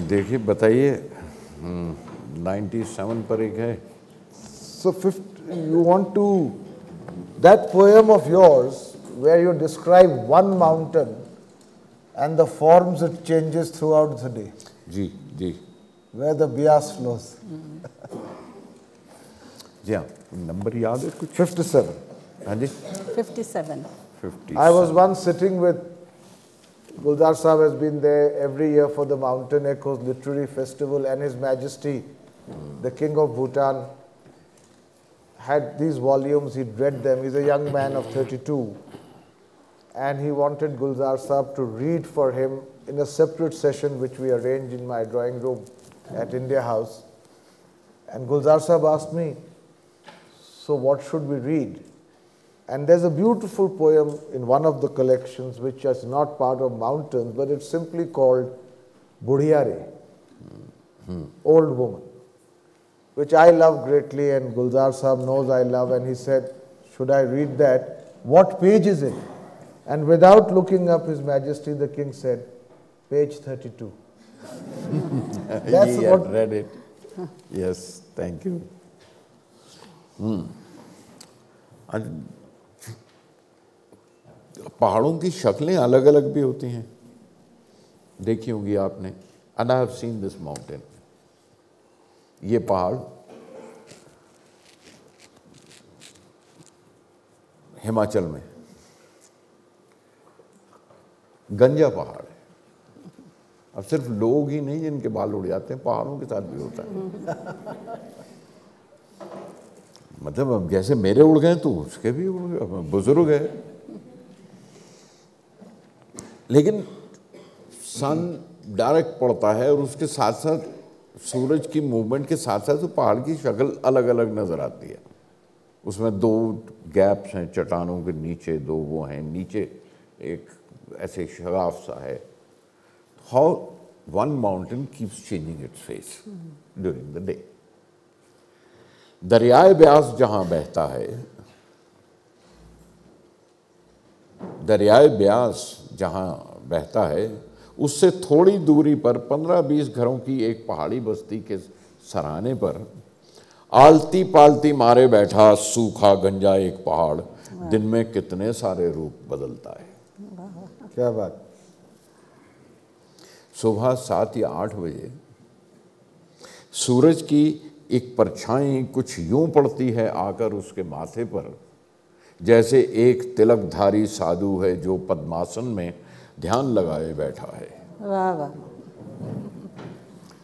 देखिए बताइए, 97 पर एक है। So you want to, that poem of yours where you describe one mountain and the forms it changes throughout the day. Ji ji Where the Bias flows. जी हाँ, number याद है कुछ? 57. हाँ जी 57. 50। I was once sitting with Gulzar Sahab, has been there every year for the Mountain Echoes Literary Festival, and His Majesty, the King of Bhutan, had these volumes. He'd read them. He's a young man of 32, and he wanted Gulzar Sahab to read for him in a separate session which we arranged in my drawing room at India House. And Gulzar Sahab asked me, so what should we read? And there's a beautiful poem in one of the collections which is not part of Mountains, but it's simply called Budhiyare, Old Woman, which I love greatly, and Gulzar Sahab knows I love, and he said, should I read that? What page is it? And without looking up, His Majesty the King said, page 32. That's he what had read it. Yes, thank you. पहाड़ों की शक्लें अलग अलग भी होती हैं, देखी होंगी आपने। And I have seen this mountain. ये पहाड़ हिमाचल में गंजा पहाड़ है। अब सिर्फ लोग ही नहीं जिनके बाल उड़ जाते हैं, पहाड़ों के साथ भी होता है। मतलब अब जैसे मेरे उड़ गए तो उसके भी उड़ गए, बुजुर्ग है। लेकिन सन डायरेक्ट पड़ता है और उसके साथ साथ सूरज की मूवमेंट के साथ साथ तो पहाड़ की शक्ल अलग अलग नज़र आती है। उसमें दो गैप्स हैं चट्टानों के नीचे, दो वो हैं नीचे, एक ऐसे शगाफ सा है। How one mountain keeps changing its face during the day. दरियाए ब्यास जहाँ बहता है, दरियाए ब्यास जहाँ बहता है उससे थोड़ी दूरी पर 15-20 घरों की एक पहाड़ी बस्ती के सराहने पर आलती पालती मारे बैठा सूखा गंजा एक पहाड़ दिन में कितने सारे रूप बदलता है। क्या बात। सुबह 7 या 8 बजे सूरज की एक परछाई कुछ यूं पड़ती है आकर उसके माथे पर, जैसे एक तिलकधारी साधु है जो पद्मासन में ध्यान लगाए बैठा है। वाह वाह।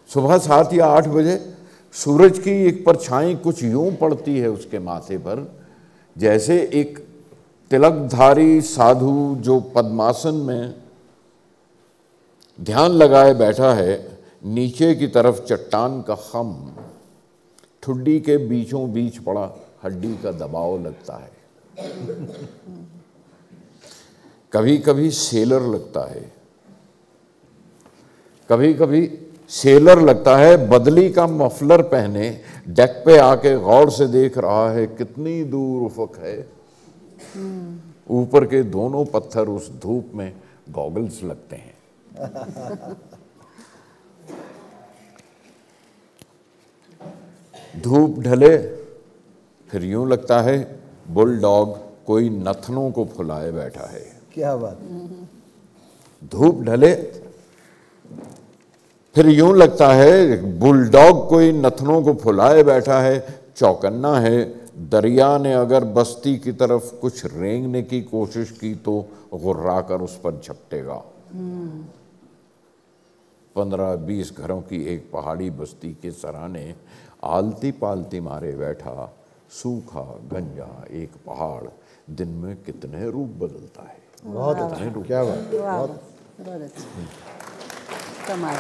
सुबह 7 या 8 बजे सूरज की एक परछाई कुछ यूं पड़ती है उसके माथे पर, जैसे एक तिलकधारी साधु जो पद्मासन में ध्यान लगाए बैठा है। नीचे की तरफ चट्टान का खम, ठुड्डी के बीचों बीच पड़ा हड्डी का दबाव लगता है। कभी कभी सेलर लगता है, कभी कभी सेलर लगता है बदली का मफलर पहने डेक पे आके गौर से देख रहा है कितनी दूर उफक है। ऊपर के दोनों पत्थर उस धूप में गॉगल्स लगते हैं। धूप ढले फिर यूं लगता है बुलडॉग कोई नथनों को फुलाए बैठा है। क्या बात। धूप ढले फिर यूं लगता है बुलडॉग कोई नथनों को फुलाए बैठा है। चौकन्ना है दरिया ने अगर बस्ती की तरफ कुछ रेंगने की कोशिश की तो गुर्रा कर उस पर झपटेगा। 15-20 घरों की एक पहाड़ी बस्ती के सराहने आलती पालती मारे बैठा सूखा गंजा एक पहाड़ दिन में कितने रूप बदलता है। बहुत अच्छा। क्या बात। बहुत अच्छा। कमाल।